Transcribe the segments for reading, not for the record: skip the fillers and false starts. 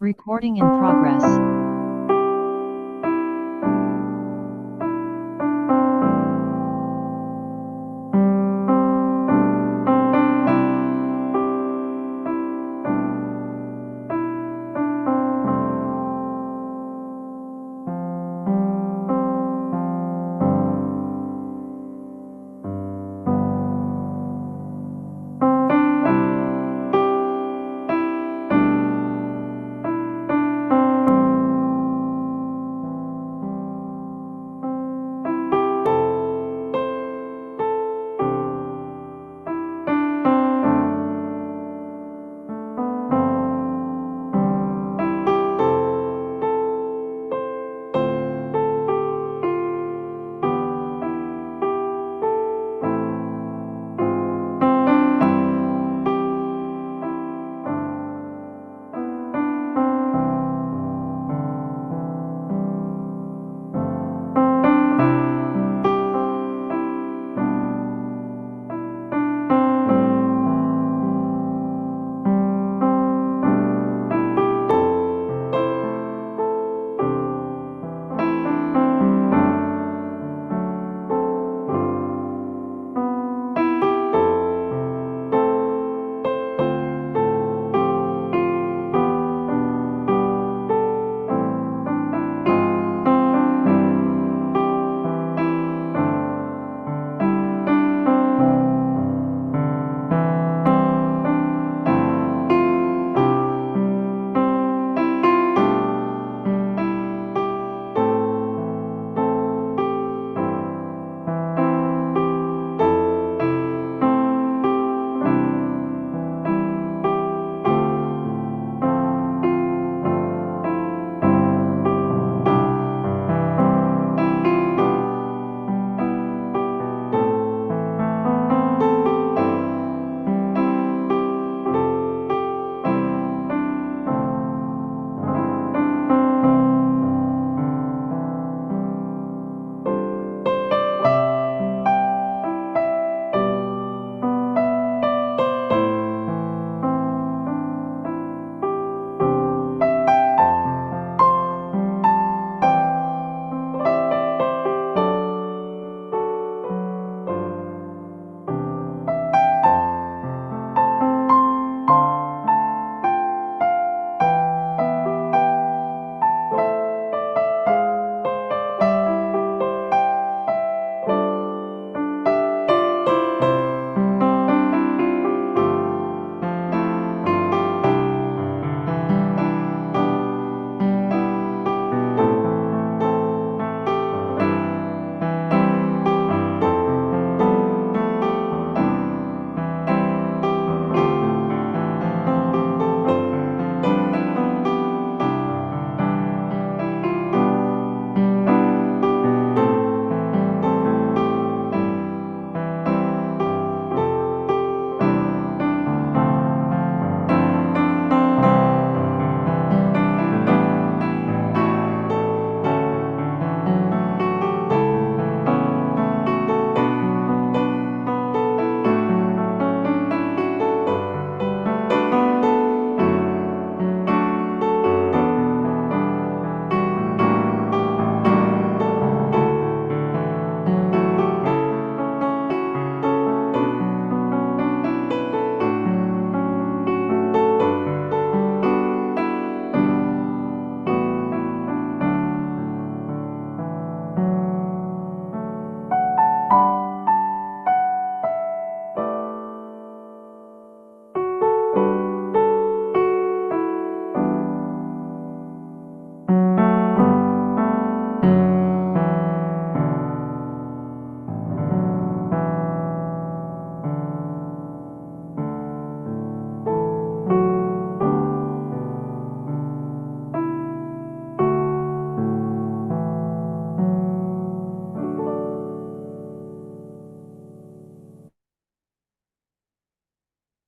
Recording in progress.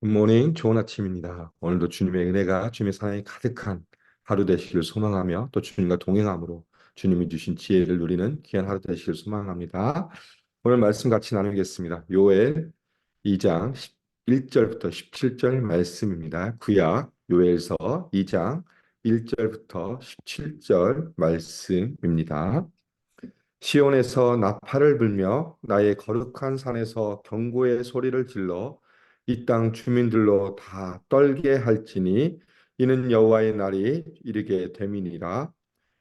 굿모닝, 좋은 아침입니다. 오늘도 주님의 은혜가 주님의 사랑이 가득한 하루 되시길 소망하며 또 주님과 동행함으로 주님이 주신 지혜를 누리는 귀한 하루 되시길 소망합니다. 오늘 말씀 같이 나누겠습니다. 요엘 2장 1절부터 17절 말씀입니다. 구약 요엘서 2장 1절부터 17절 말씀입니다. 시온에서 나팔을 불며 나의 거룩한 산에서 경고의 소리를 질러 이 땅 주민들로 다 떨게 할지니 이는 여호와의 날이 이르게 됨이니라.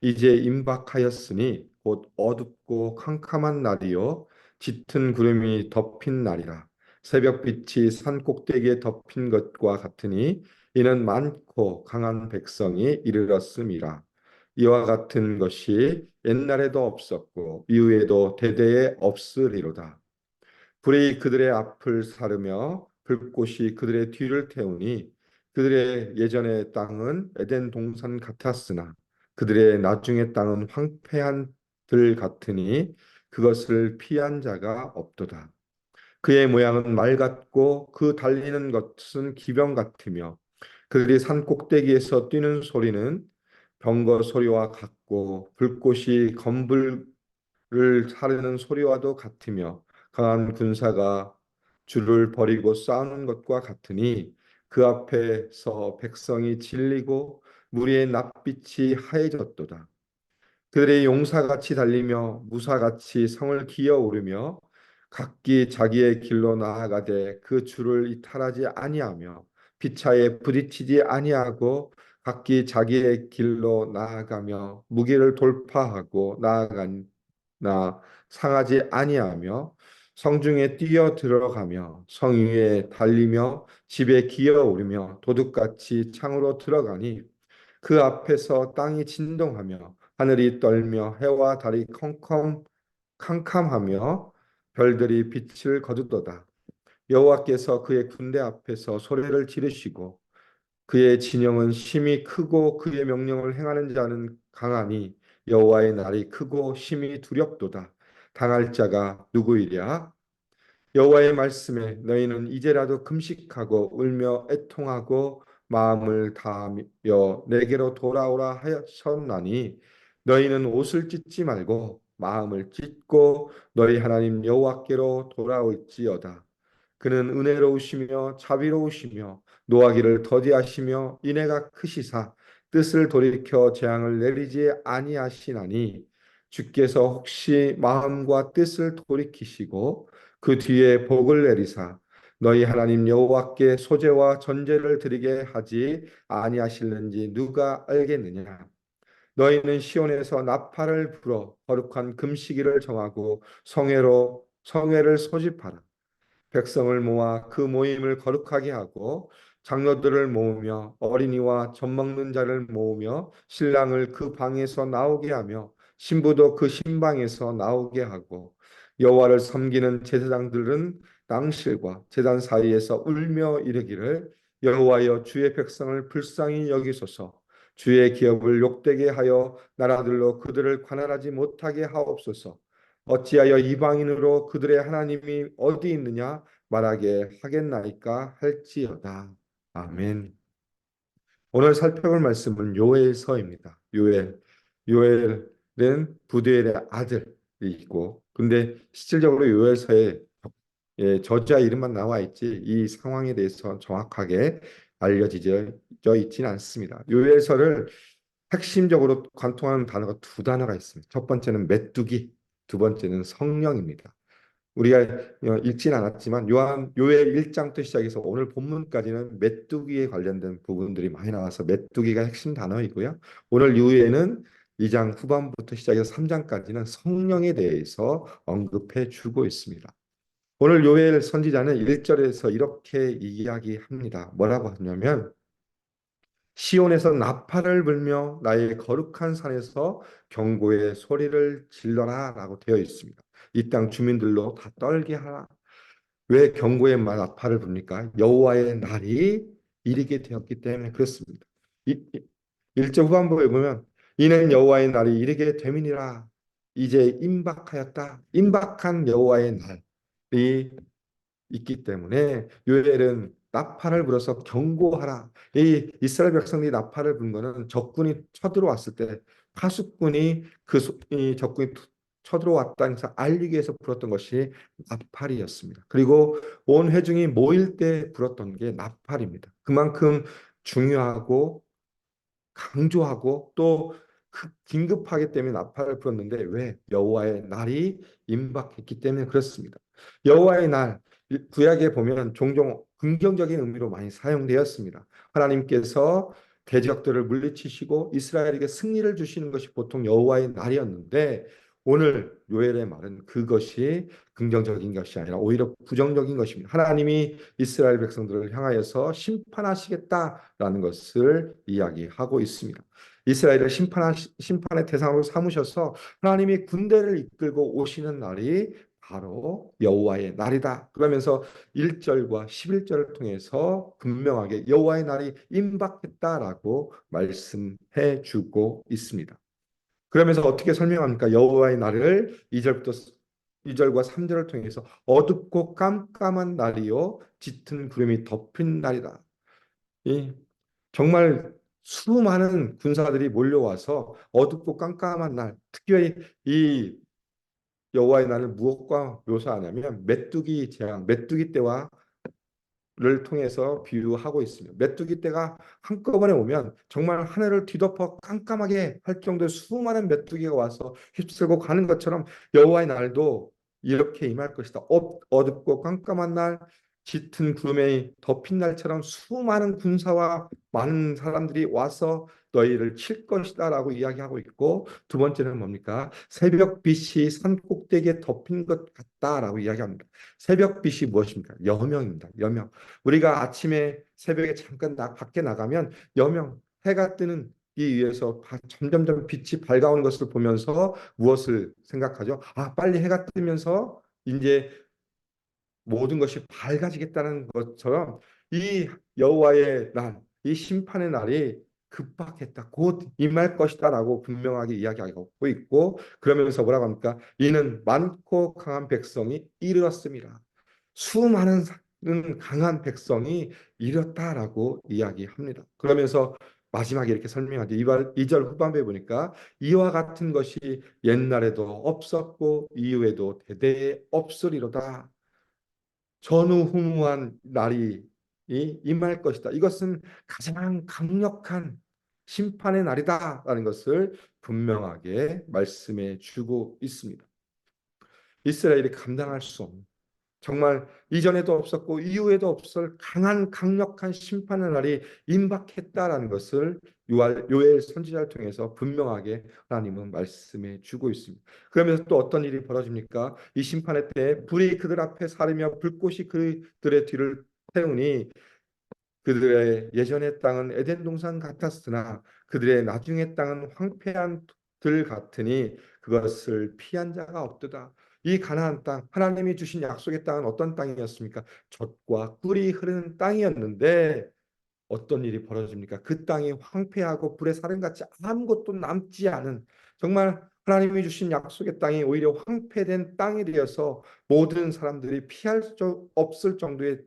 이제 임박하였으니 곧 어둡고 캄캄한 날이요 짙은 구름이 덮인 날이라. 새벽빛이 산 꼭대기에 덮인 것과 같으니 이는 많고 강한 백성이 이르렀음이라. 이와 같은 것이 옛날에도 없었고 이후에도 대대에 없으리로다. 불이 그들의 앞을 사르며 불꽃이 그들의 뒤를 태우니 그들의 예전의 땅은 에덴 동산 같았으나 그들의 나중의 땅은 황폐한 들 같으니 그것을 피한 자가 없도다. 그의 모양은 말 같고 그 달리는 것은 기병 같으며 그들이 산 꼭대기에서 뛰는 소리는 병거 소리와 같고 불꽃이 검불을 사르는 소리와도 같으며 강한 군사가 줄을 버리고 싸우는 것과 같으니 그 앞에서 백성이 질리고 무리의 낯빛이 하얘졌도다. 그들의 용사같이 달리며 무사같이 성을 기어오르며 각기 자기의 길로 나아가되 그 줄을 이탈하지 아니하며 피차에 부딪히지 아니하고 각기 자기의 길로 나아가며 무기를 돌파하고 나아가나 상하지 아니하며 성중에 뛰어 들어가며 성 위에 달리며 집에 기어오르며 도둑같이 창으로 들어가니 그 앞에서 땅이 진동하며 하늘이 떨며 해와 달이 캄캄하며 별들이 빛을 거두도다. 여호와께서 그의 군대 앞에서 소리를 지르시고 그의 진영은 심히 크고 그의 명령을 행하는 자는 강하니 여호와의 날이 크고 심히 두렵도다. 당할 자가 누구이랴? 여호와의 말씀에 너희는 이제라도 금식하고 울며 애통하고 마음을 다하며 내게로 돌아오라 하셨나니 너희는 옷을 찢지 말고 마음을 찢고 너희 하나님 여호와께로 돌아올지어다. 그는 은혜로우시며 자비로우시며 노하기를 더디하시며 인애가 크시사 뜻을 돌이켜 재앙을 내리지 아니하시나니 주께서 혹시 마음과 뜻을 돌이키시고 그 뒤에 복을 내리사 너희 하나님 여호와께 소제와 전제를 드리게 하지 아니하실는지 누가 알겠느냐. 너희는 시온에서 나팔을 불어 거룩한 금시기를 정하고 성회를 소집하라. 백성을 모아 그 모임을 거룩하게 하고 장로들을 모으며 어린이와 젖먹는 자를 모으며 신랑을 그 방에서 나오게 하며 신부도 그 신방에서 나오게 하고 여호와를 섬기는 제사장들은 낭실과 제단 사이에서 울며 이르기를 여호와여 주의 백성을 불쌍히 여기소서. 주의 기업을 욕되게 하여 나라들로 그들을 관할하지 못하게 하옵소서. 어찌하여 이방인으로 그들의 하나님이 어디 있느냐 말하게 하겠나이까 할지어다. 아멘. 오늘 살펴볼 말씀은 요엘서입니다. 요엘은 부두엘의 아들이고, 근데 실질적으로 요엘서에 저자 이름만 나와 있지 이 상황에 대해서 정확하게 알려져 있지는 않습니다. 요엘서를 핵심적으로 관통하는 단어가 두 단어가 있습니다. 첫 번째는 메뚜기, 두 번째는 성령입니다. 우리가 읽진 않았지만 요엘 1장부터 시작해서 오늘 본문까지는 메뚜기에 관련된 부분들이 많이 나와서 메뚜기가 핵심 단어이고요. 오늘 이후에는 2장 후반부터 시작해서 3장까지는 성령에 대해서 언급해 주고 있습니다. 오늘 요엘 선지자는 1절에서 이렇게 이야기합니다. 뭐라고 하냐면 시온에서 나팔을 불며 나의 거룩한 산에서 경고의 소리를 질러라라고 되어 있습니다. 이 땅 주민들로 다 떨게 하라. 왜 경고의 나팔을 붑니까? 여호와의 날이 이르게 되었기 때문에 그렇습니다. 1절 후반부에 보면 이는 여호와의 날이 이르게 됨이니라. 이제 임박하였다. 임박한 여호와의 날이 있기 때문에 요엘은 나팔을 불어서 경고하라. 이 이스라엘 백성들이 나팔을 부른 거는 적군이 쳐들어왔을 때 파수꾼이 이 적군이 쳐들어왔다는 것을 알리기 위해서 불었던 것이 나팔이었습니다. 그리고 온 회중이 모일 때 불었던 게 나팔입니다. 그만큼 중요하고 강조하고 또 긴급하기 때문에 나팔을 불었는데 왜? 여호와의 날이 임박했기 때문에 그렇습니다. 여호와의 날, 구약에 보면 종종 긍정적인 의미로 많이 사용되었습니다. 하나님께서 대적들을 물리치시고 이스라엘에게 승리를 주시는 것이 보통 여호와의 날이었는데 오늘 요엘의 말은 그것이 긍정적인 것이 아니라 오히려 부정적인 것입니다. 하나님이 이스라엘 백성들을 향하여서 심판하시겠다라는 것을 이야기하고 있습니다. 이스라엘을 심판의 대상으로 삼으셔서 하나님이 군대를 이끌고 오시는 날이 바로 여호와의 날이다. 그러면서 1절과 11절을 통해서 분명하게 여호와의 날이 임박했다라고 말씀해 주고 있습니다. 그러면서 어떻게 설명합니까? 여호와의 날을 2절부터 2절과 3절을 통해서 어둡고 깜깜한 날이요 짙은 구름이 덮인 날이다. 이 정말 수많은 군사들이 몰려와서 어둡고 깜깜한 날, 특별히 이 여호와의 날을 무엇과 묘사하냐면 메뚜기 재앙, 메뚜기 때와 를 통해서 비유하고 있습니다. 메뚜기 떼가 한꺼번에 오면 정말 하늘을 뒤덮어 깜깜하게 할 정도의 수많은 메뚜기가 와서 휩쓸고 가는 것처럼 여호와의 날도 이렇게 임할 것이다. 어둡고 깜깜한 날, 짙은 구름에 덮인 날처럼 수많은 군사와 많은 사람들이 와서 너희를 칠 것이다라고 이야기하고 있고 두 번째는 뭡니까? 새벽빛이 산 꼭대기에 덮인 것 같다라고 이야기합니다. 새벽빛이 무엇입니까? 여명입니다. 여명. 우리가 아침에 새벽에 잠깐 밖에 나가면 여명 해가 뜨는 이 위에서 점점점 빛이 밝아오는 것을 보면서 무엇을 생각하죠? 아, 빨리 해가 뜨면서 이제 모든 것이 밝아지겠다는 것처럼 이 여호와의 날, 이 심판의 날이 급박했다. 곧 임할 것이다라고 분명하게 이야기하고 있고 그러면서 뭐라고 합니까? 이는 많고 강한 백성이 이르렀습니다. 수많은 강한 백성이 이렇다라고 이야기합니다. 그러면서 마지막에 이렇게 설명하죠. 2절 후반부에 보니까 이와 같은 것이 옛날에도 없었고 이후에도 대대에 없으리로다. 전후후무한 날이 임할 것이다. 이것은 가장 강력한 심판의 날이다라는 것을 분명하게 말씀해 주고 있습니다. 이스라엘이 감당할 수 없는 정말 이전에도 없었고 이후에도 없을 강력한 심판의 날이 임박했다라는 것을 요엘 선지자를 통해서 분명하게 하나님은 말씀해 주고 있습니다. 그러면서 또 어떤 일이 벌어집니까? 이 심판의 때에 불이 그들 앞에 사르며 불꽃이 그들의 뒤를 태우니 그들의 예전의 땅은 에덴 동산 같았으나 그들의 나중의 땅은 황폐한 들 같으니 그것을 피한 자가 없도다. 이 가나안 땅, 하나님이 주신 약속의 땅은 어떤 땅이었습니까? 젖과 꿀이 흐르는 땅이었는데 어떤 일이 벌어집니까? 그 땅이 황폐하고 불의 사름같이 아무것도 남지 않은 정말 하나님이 주신 약속의 땅이 오히려 황폐된 땅이 되어서 모든 사람들이 피할 수 없을 정도의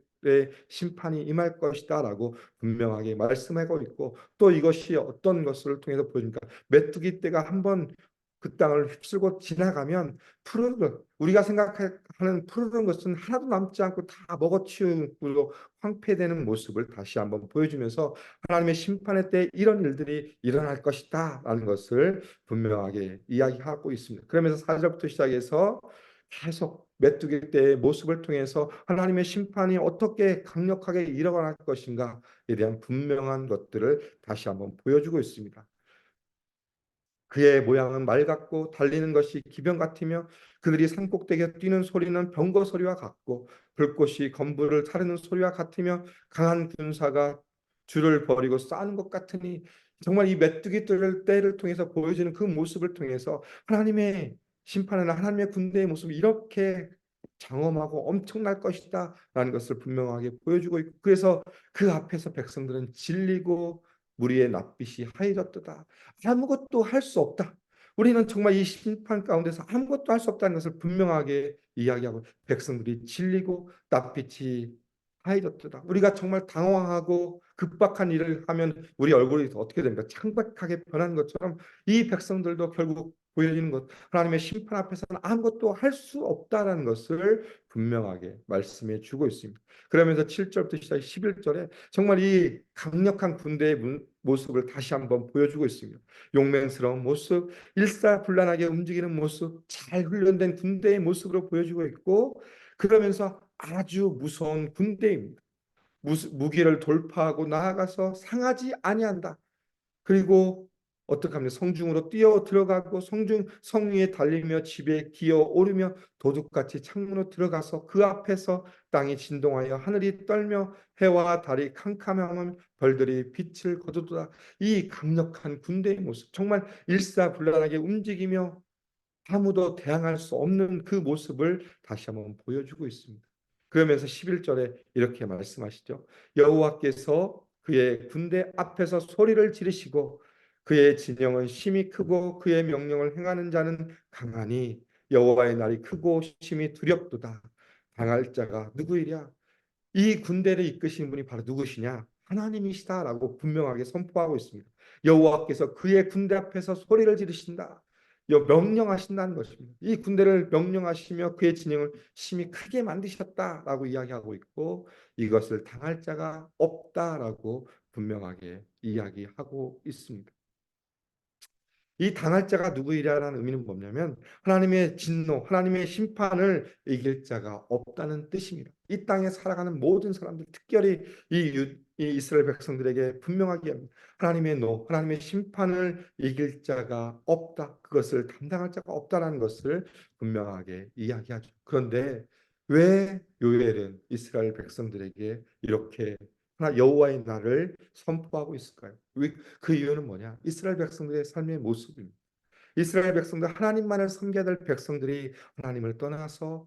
심판이 임할 것이다라고 분명하게 말씀하고 있고 또 이것이 어떤 것을 통해서 보여줍니까? 메뚜기 떼가 한번 그 땅을 휩쓸고 지나가면 푸른 것, 우리가 생각하는 푸른 것은 하나도 남지 않고 다 먹어치우고 황폐되는 모습을 다시 한번 보여주면서 하나님의 심판의 때 이런 일들이 일어날 것이다라는 것을 분명하게 이야기하고 있습니다. 그러면서 4절부터 시작해서 계속 메뚜기 때의 모습을 통해서 하나님의 심판이 어떻게 강력하게 일어날 것인가에 대한 분명한 것들을 다시 한번 보여주고 있습니다. 그의 모양은 말 같고 달리는 것이 기병 같으며 그들이 산꼭대기에 뛰는 소리는 병거 소리와 같고 불꽃이 건물을 타르는 소리와 같으며 강한 군사가 줄을 버리고 싸는 것 같으니 정말 이 메뚜기 떼를 통해서 보여지는 그 모습을 통해서 하나님의 심판은 하나님의 군대의 모습이 이렇게 장엄하고 엄청날 것이다라는 것을 분명하게 보여주고 있고 그래서 그 앞에서 백성들은 질리고 무리의 낯빛이 하얘졌도다. 아무것도 할 수 없다. 우리는 정말 이 심판 가운데서 아무것도 할 수 없다는 것을 분명하게 이야기하고 백성들이 질리고 낯빛이 하얘졌도다. 우리가 정말 당황하고 급박한 일을 하면 우리 얼굴이 어떻게 됩니까? 창백하게 변한 것처럼 이 백성들도 결국 보여지는 것, 하나님의 심판 앞에서는 아무것도 할 수 없다라는 것을 분명하게 말씀해 주고 있습니다. 그러면서 7절부터 시작 11절에 정말 이 강력한 군대의 모습을 다시 한번 보여주고 있습니다. 용맹스러운 모습, 일사불란하게 움직이는 모습, 잘 훈련된 군대의 모습으로 보여주고 있고, 그러면서 아주 무서운 군대입니다. 무기를 돌파하고 나아가서 상하지 아니한다. 그리고 어떻게 하면 성중으로 뛰어 들어가고 성 위에 달리며 집에 기어 오르며 도둑같이 창문으로 들어가서 그 앞에서 땅이 진동하여 하늘이 떨며 해와 달이 캄캄하며 별들이 빛을 거두도다. 이 강력한 군대의 모습, 정말 일사불란하게 움직이며 아무도 대항할 수 없는 그 모습을 다시 한번 보여주고 있습니다. 그러면서 11절에 이렇게 말씀하시죠. 여호와께서 그의 군대 앞에서 소리를 지르시고 그의 진영은 심히 크고 그의 명령을 행하는 자는 강하니 여호와의 날이 크고 심히 두렵도다. 당할 자가 누구이랴? 이 군대를 이끄신 분이 바로 누구시냐? 하나님이시다라고 분명하게 선포하고 있습니다. 여호와께서 그의 군대 앞에서 소리를 지르신다. 명령하신다는 것입니다. 이 군대를 명령하시며 그의 진영을 심히 크게 만드셨다라고 이야기하고 있고 이것을 당할 자가 없다라고 분명하게 이야기하고 있습니다. 이 당할 자가 누구이라는 의미는 뭐냐면 하나님의 진노, 하나님의 심판을 이길 자가 없다는 뜻입니다. 이 땅에 살아가는 모든 사람들, 특별히 이 이스라엘 백성들에게 분명하게 합니다. 하나님의 하나님의 심판을 이길 자가 없다. 그것을 담당할 자가 없다라는 것을 분명하게 이야기하죠. 그런데 왜 요엘은 이스라엘 백성들에게 이렇게 여호와의 날을 선포하고 있을까요? 그 이유는 뭐냐? 이스라엘 백성들의 삶의 모습입니다. 이스라엘 백성들, 하나님만을 섬겨야 될 백성들이 하나님을 떠나서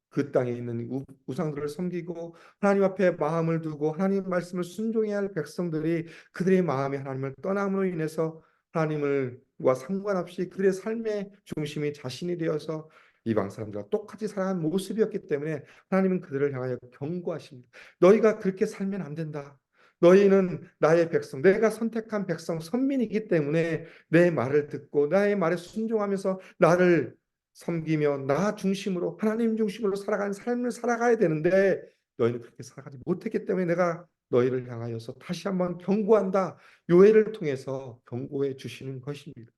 그 땅에 있는 우상들을 섬기고 하나님 앞에 마음을 두고 하나님 말씀을 순종해야 할 백성들이 그들의 마음이 하나님을 떠남으로 인해서 하나님과 상관없이 그들의 삶의 중심이 자신이 되어서 이방 사람들과 똑같이 살아가는 모습이었기 때문에 하나님은 그들을 향하여 경고하십니다. 너희가 그렇게 살면 안 된다. 너희는 나의 백성, 내가 선택한 백성, 선민이기 때문에 내 말을 듣고 나의 말에 순종하면서 나를 섬기며 나 중심으로 하나님 중심으로 살아가는 삶을 살아가야 되는데 너희는 그렇게 살아가지 못했기 때문에 내가 너희를 향하여서 다시 한번 경고한다. 요해를 통해서 경고해 주시는 것입니다.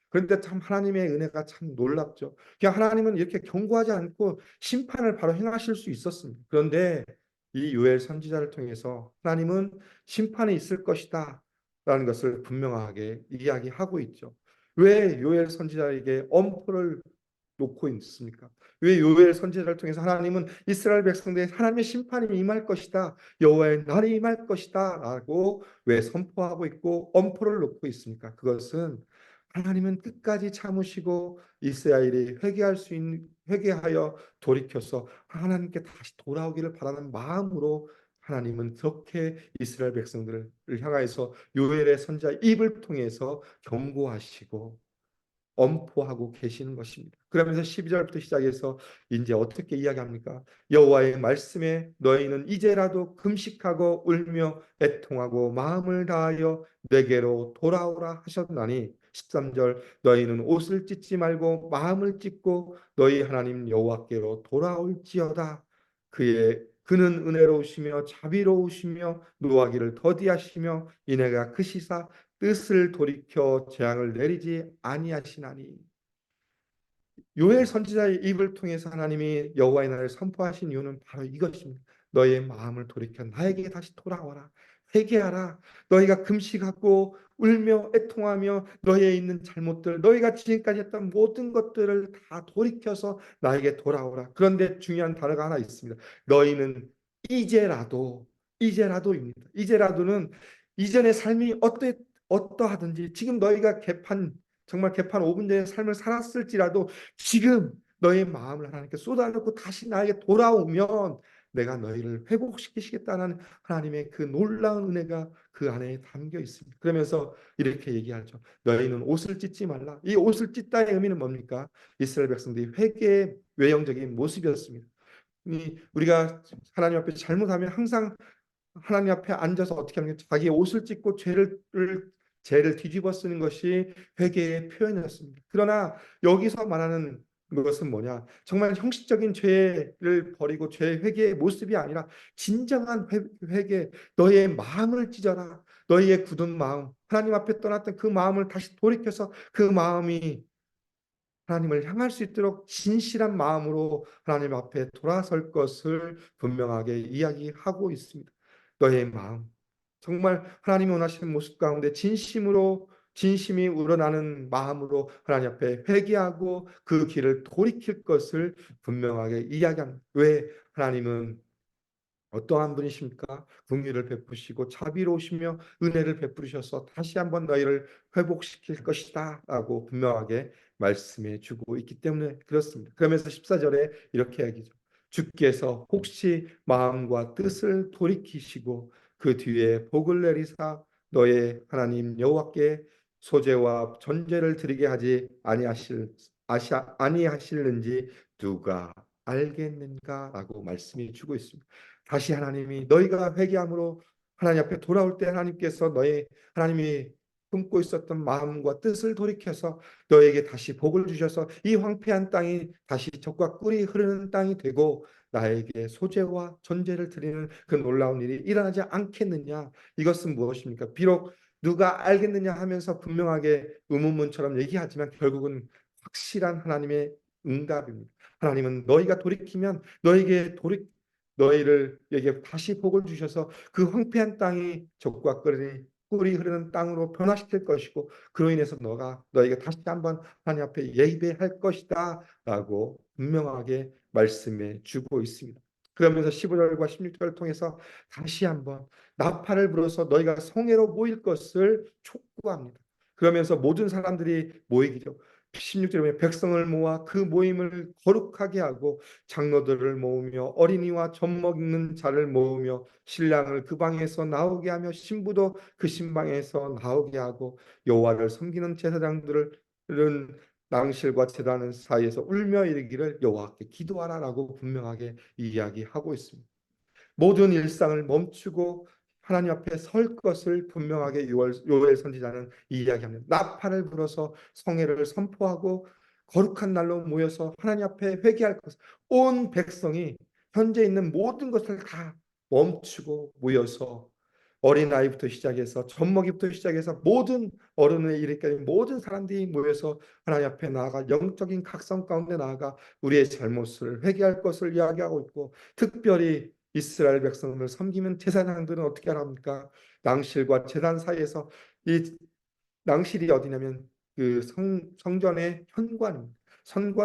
그런데 참 하나님의 은혜가 참 놀랍죠. 그냥 하나님은 이렇게 경고하지 않고 심판을 바로 행하실 수 있었습니다. 그런데 이 요엘 선지자를 통해서 하나님은 심판이 있을 것이다 라는 것을 분명하게 이야기하고 있죠. 왜 요엘 선지자에게 엄포를 놓고 있습니까? 왜 요엘 선지자를 통해서 하나님은 이스라엘 백성들의 하나님의 심판이 임할 것이다. 여호와의 날이 임할 것이다. 라고 왜 선포하고 있고 엄포를 놓고 있습니까? 그것은 하나님은 끝까지 참으시고 이스라엘이 회개하여 돌이켜서 하나님께 다시 돌아오기를 바라는 마음으로 하나님은 그렇게 이스라엘 백성들을 향하여서 요엘의 선지자 입을 통해서 경고하시고 엄포하고 계시는 것입니다. 그러면서 12절부터 시작해서 이제 어떻게 이야기합니까? 여호와의 말씀에 너희는 이제라도 금식하고 울며 애통하고 마음을 다하여 내게로 돌아오라 하셨나니 13절 너희는 옷을 찢지 말고 마음을 찢고 너희 하나님 여호와께로 돌아올지어다. 그는 은혜로우시며 자비로우시며 노하기를 더디하시며 이내가 그 시사 뜻을 돌이켜 재앙을 내리지 아니하시나니. 요엘 선지자의 입을 통해서 하나님이 여호와의 날을 선포하신 이유는 바로 이것입니다. 너의 마음을 돌이켜 나에게 다시 돌아와라. 회개하라. 너희가 금식하고 울며 애통하며 너희에 있는 잘못들, 너희가 지금까지 했던 모든 것들을 다 돌이켜서 나에게 돌아오라. 그런데 중요한 단어가 하나 있습니다. 너희는 이제라도입니다. 이제라도는 이전의 삶이 어떠하든지 지금 너희가 정말 개판 5분 전의 삶을 살았을지라도 지금 너의 마음을 하나님께 쏟아놓고 다시 나에게 돌아오면 내가 너희를 회복시키시겠다는 하나님의 그 놀라운 은혜가 그 안에 담겨 있습니다. 그러면서 이렇게 얘기하죠. 너희는 옷을 찢지 말라. 이 옷을 찢다의 의미는 뭡니까? 이스라엘 백성들이 회개의 외형적인 모습이었습니다. 우리가 하나님 앞에 잘못하면 항상 하나님 앞에 앉아서 어떻게 하는 게 자기의 옷을 찢고 죄를 뒤집어 쓰는 것이 회개의 표현이었습니다. 그러나 여기서 말하는 것은 뭐냐? 정말 형식적인 죄를 버리고 죄 회개의 모습이 아니라 진정한 회개, 너의 마음을 찢어라. 너희의 굳은 마음, 하나님 앞에 떠났던 그 마음을 다시 돌이켜서 그 마음이 하나님을 향할 수 있도록 진실한 마음으로 하나님 앞에 돌아설 것을 분명하게 이야기하고 있습니다. 너의 마음, 정말 하나님이 원하시는 모습 가운데 진심이 우러나는 마음으로 하나님 앞에 회개하고 그 길을 돌이킬 것을 분명하게 이야기합니다. 왜? 하나님은 어떠한 분이십니까? 긍휼을 베푸시고 자비로우시며 은혜를 베푸셔서 다시 한번 너희를 회복시킬 것이다 라고 분명하게 말씀해 주고 있기 때문에 그렇습니다. 그러면서 14절에 이렇게 얘기죠. 주께서 혹시 마음과 뜻을 돌이키시고 그 뒤에 복을 내리사 너의 하나님 여호와께 소제와 전제를 드리게 하지 아니하실는지 누가 알겠는가라고 말씀해 주고 있습니다. 다시 하나님이 너희가 회개함으로 하나님 앞에 돌아올 때 하나님께서 하나님이 품고 있었던 마음과 뜻을 돌이켜서 너에게 다시 복을 주셔서 이 황폐한 땅이 다시 젖과 꿀이 흐르는 땅이 되고 나에게 소재와 전제를 드리는 그 놀라운 일이 일어나지 않겠느냐. 이것은 무엇입니까? 비록 누가 알겠느냐 하면서 분명하게 의문문처럼 얘기하지만 결국은 확실한 하나님의 응답입니다. 하나님은 너희가 돌이키면 너희를 에게 다시 복을 주셔서 그 황폐한 땅이 젖과 꿀이 흐르는 땅으로 변화시킬 것이고 그로 인해서 너희가 다시 한번 하나님 앞에 예배할 것이다라고 분명하게 말씀해 주고 있습니다. 그러면서 15절과 16절을 통해서 다시 한번 나팔을 불어서 너희가 성회로 모일 것을 촉구합니다. 그러면서 모든 사람들이 모이기죠. 16절에 보면 백성을 모아 그 모임을 거룩하게 하고 장로들을 모으며 어린이와 젖 먹는 자를 모으며 신랑을 그 방에서 나오게 하며 신부도 그 신방에서 나오게 하고 여호와를 섬기는 제사장들은 낭실과 제단 사이에서 울며 이르기를 여호와께 기도하라라고 분명하게 이야기하고 있습니다. 모든 일상을 멈추고 하나님 앞에 설 것을 분명하게 요엘 선지자는 이야기합니다. 나팔을 불어서 성회를 선포하고 거룩한 날로 모여서 하나님 앞에 회개할 것. 온 백성이 현재 있는 모든 것을 다 멈추고 모여서 어린아이부터 시작해서 젖먹이부터 시작해서 모든 어른에 이르기까지 모든 사람들이 모여서 하나님 앞에 나아가 영적인 각성 가운데 나아가 우리의 잘못을 회개할 것을 이야기하고 있고 특별히 이스라엘 백성을 섬기는 제사장들은 어떻게 합니까? 낭실과 제단 사이에서 이 낭실이 어디냐면 그 성전의 현관입니다.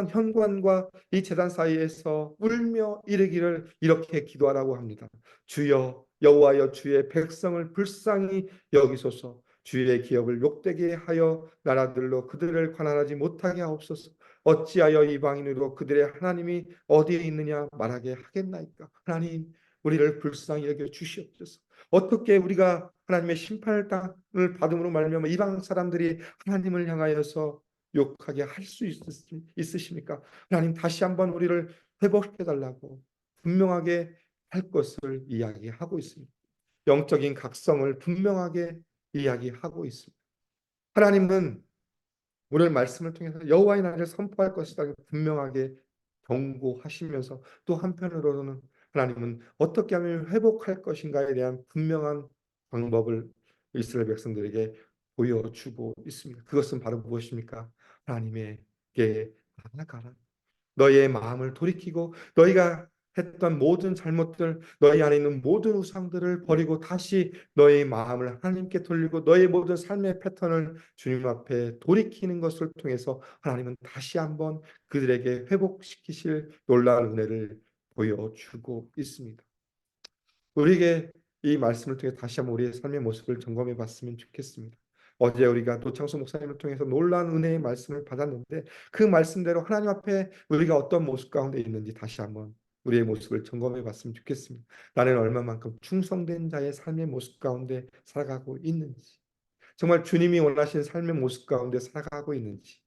현관과 이 제단 사이에서 울며 이르기를 이렇게 기도하라고 합니다. 주여 여호와여 주의 백성을 불쌍히 여기소서. 주의 기업을 욕되게 하여 나라들로 그들을 관할하지 못하게 하옵소서. 어찌하여 이방인으로 그들의 하나님이 어디에 있느냐 말하게 하겠나이까. 하나님 우리를 불쌍히 여겨 주시옵소서. 어떻게 우리가 하나님의 심판을 받음으로 말미암아 이방 사람들이 하나님을 향하여서 욕하게 할 수 있으십니까? 하나님 다시 한번 우리를 회복시켜 달라고 분명하게 할 것을 이야기하고 있습니다. 영적인 각성을 분명하게 이야기하고 있습니다. 하나님은 오늘 말씀을 통해서 여호와의 날을 선포할 것이다 분명하게 경고하시면서 또 한편으로는 하나님은 어떻게 하면 회복할 것인가에 대한 분명한 방법을 이스라엘 백성들에게 보여주고 있습니다. 그것은 바로 무엇입니까? 하나님에게 나아가라. 너희의 마음을 돌이키고 너희가 했던 모든 잘못들, 너희 안에 있는 모든 우상들을 버리고 다시 너희 마음을 하나님께 돌리고 너희 모든 삶의 패턴을 주님 앞에 돌이키는 것을 통해서 하나님은 다시 한번 그들에게 회복시키실 놀라운 은혜를 보여주고 있습니다. 우리에게 이 말씀을 통해 다시 한번 우리의 삶의 모습을 점검해 봤으면 좋겠습니다. 어제 우리가 노창수 목사님을 통해서 놀라운 은혜의 말씀을 받았는데 그 말씀대로 하나님 앞에 우리가 어떤 모습 가운데 있는지 다시 한번 우리의 모습을 점검해 봤으면 좋겠습니다. 나는 얼마만큼 충성된 자의 삶의 모습 가운데 살아가고 있는지, 정말 주님이 원하시는 삶의 모습 가운데 살아가고 있는지,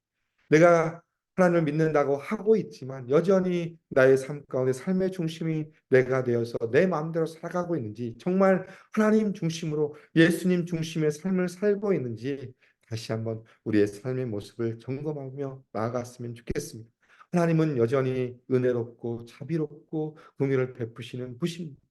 내가 하나님을 믿는다고 하고 있지만 여전히 나의 삶 가운데 삶의 중심이 내가 되어서 내 마음대로 살아가고 있는지, 정말 하나님 중심으로 예수님 중심의 삶을 살고 있는지 다시 한번 우리의 삶의 모습을 점검하며 나아갔으면 좋겠습니다. 하나님은 여전히 은혜롭고 자비롭고 긍휼을 베푸시는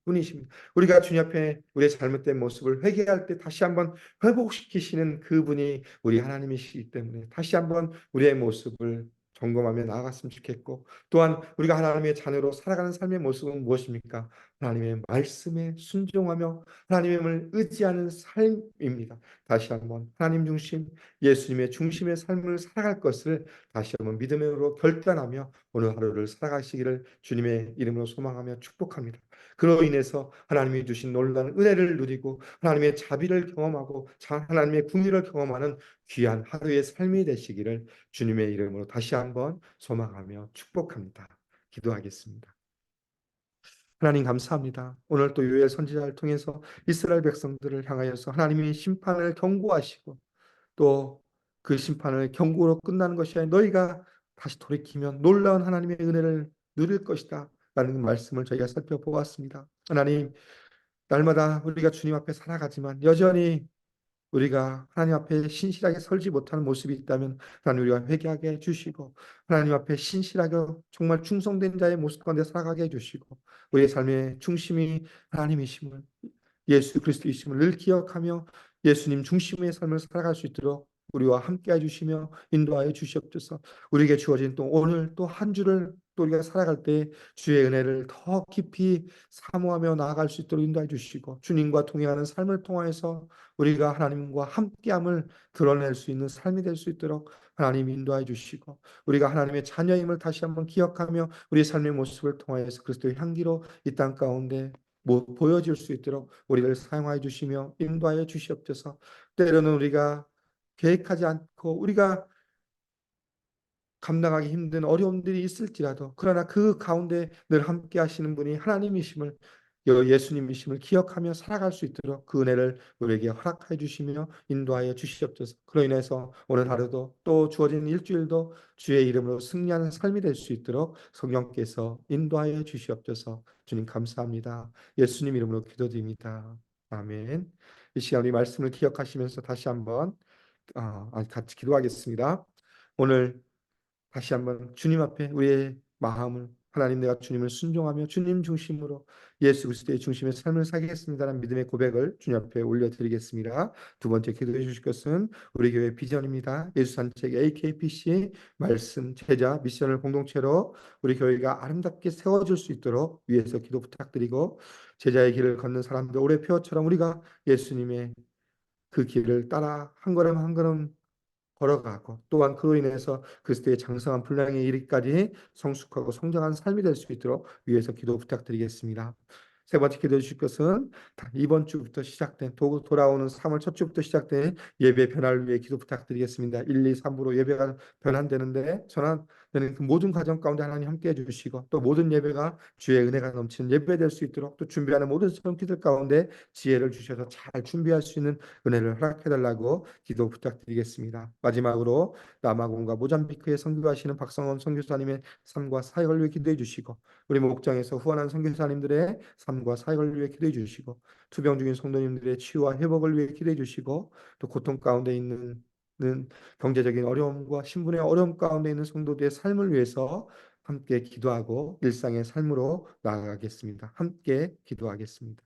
분이십니다. 우리가 주님 앞에 우리의 잘못된 모습을 회개할 때 다시 한번 회복시키시는 그분이 우리 하나님이시기 때문에 다시 한번 우리의 모습을 점검하며 나아갔으면 좋겠고, 또한 우리가 하나님의 자녀로 살아가는 삶의 모습은 무엇입니까? 하나님의 말씀에 순종하며 하나님을 의지하는 삶입니다. 다시 한번 하나님 중심, 예수님의 중심의 삶을 살아갈 것을 다시 한번 믿음으로 결단하며 오늘 하루를 살아가시기를 주님의 이름으로 소망하며 축복합니다. 그로 인해서 하나님이 주신 놀라운 은혜를 누리고 하나님의 자비를 경험하고 하나님의 긍휼을 경험하는 귀한 하루의 삶이 되시기를 주님의 이름으로 다시 한번 소망하며 축복합니다. 기도하겠습니다. 하나님 감사합니다. 오늘 또 요엘 선지자를 통해서 이스라엘 백성들을 향하여서 하나님이 심판을 경고하시고 또 그 심판을 경고로 끝나는 것이 아니라 너희가 다시 돌이키면 놀라운 하나님의 은혜를 누릴 것이다 라는 말씀을 저희가 살펴보았습니다. 하나님, 날마다 우리가 주님 앞에 살아가지만 여전히 우리가 하나님 앞에 신실하게 설지 못하는 모습이 있다면 하나님 우리가 회개하게 해주시고, 하나님 앞에 신실하게 정말 충성된 자의 모습 가운데 살아가게 해주시고, 우리의 삶의 중심이 하나님이심을, 예수 그리스도이심을 늘 기억하며 예수님 중심의 삶을 살아갈 수 있도록 우리와 함께 해주시며 인도하여 주시옵소서. 우리에게 주어진 또 오늘 또 한 주를 또 우리가 살아갈 때 주의 은혜를 더 깊이 사모하며 나아갈 수 있도록 인도해 주시고, 주님과 동행하는 삶을 통하여서 우리가 하나님과 함께함을 드러낼 수 있는 삶이 될 수 있도록 하나님 인도해 주시고, 우리가 하나님의 자녀임을 다시 한번 기억하며 우리 삶의 모습을 통하여서 그리스도의 향기로 이 땅 가운데 보여질 수 있도록 우리를 사용하여 주시며 인도하여 주시옵소서. 때로는 우리가 계획하지 않고 우리가 감당하기 힘든 어려움들이 있을지라도, 그러나 그 가운데 늘 함께 하시는 분이 하나님이심을, 예수님이심을 기억하며 살아갈 수 있도록 그 은혜를 우리에게 허락해 주시며 인도하여 주시옵소서. 그로 인해서 오늘 하루도 또 주어진 일주일도 주의 이름으로 승리하는 삶이 될 수 있도록 성령께서 인도하여 주시옵소서. 주님 감사합니다. 예수님 이름으로 기도드립니다. 아멘. 이 시간 우리 말씀을 기억하시면서 다시 한번 같이 기도하겠습니다. 오늘 다시 한번 주님 앞에 우리의 마음을, 하나님 내가 주님을 순종하며 주님 중심으로 예수 그리스도의 중심의 삶을 살겠습니다라는 믿음의 고백을 주님 앞에 올려드리겠습니다. 두 번째 기도해 주실 것은 우리 교회 비전입니다. 예수 산책 AKPC 말씀 제자 미션을 공동체로 우리 교회가 아름답게 세워질 수 있도록 위에서 기도 부탁드리고, 제자의 길을 걷는 사람들 올해 표처럼 우리가 예수님의 그 길을 따라 한 걸음 한 걸음 걸어가고, 또한 그로 인해서 그리스도의 장성한 분량에 이르기까지 성숙하고 성장한 삶이 될 수 있도록 위해서 기도 부탁드리겠습니다. 세 번째 기도해 주실 것은 이번 주부터 시작된 돌아오는 3월 첫 주부터 시작된 예배 변화를 위해 기도 부탁드리겠습니다. 1, 2, 3부로 예배가 변환되는데 전환되는 그 모든 과정 가운데 하나님 함께 해주시고, 또 모든 예배가 주의 은혜가 넘치는 예배 될 수 있도록 또 준비하는 모든 성기들 가운데 지혜를 주셔서 잘 준비할 수 있는 은혜를 허락해 달라고 기도 부탁드리겠습니다. 마지막으로 남아공과 모잠비크에 선교하시는 박성원 선교사님의 삶과 사역을 위해 기도해 주시고, 우리 목장에서 후원한 선교사님들의 삶과 사역을 위해 기도해 주시고, 투병 중인 성도님들의 치유와 회복을 위해 기도해 주시고, 또 고통 가운데 있는 경제적인 어려움과 신분의 어려움 가운데 있는 성도들의 삶을 위해서 함께 기도하고 일상의 삶으로 나아가겠습니다. 함께 기도하겠습니다.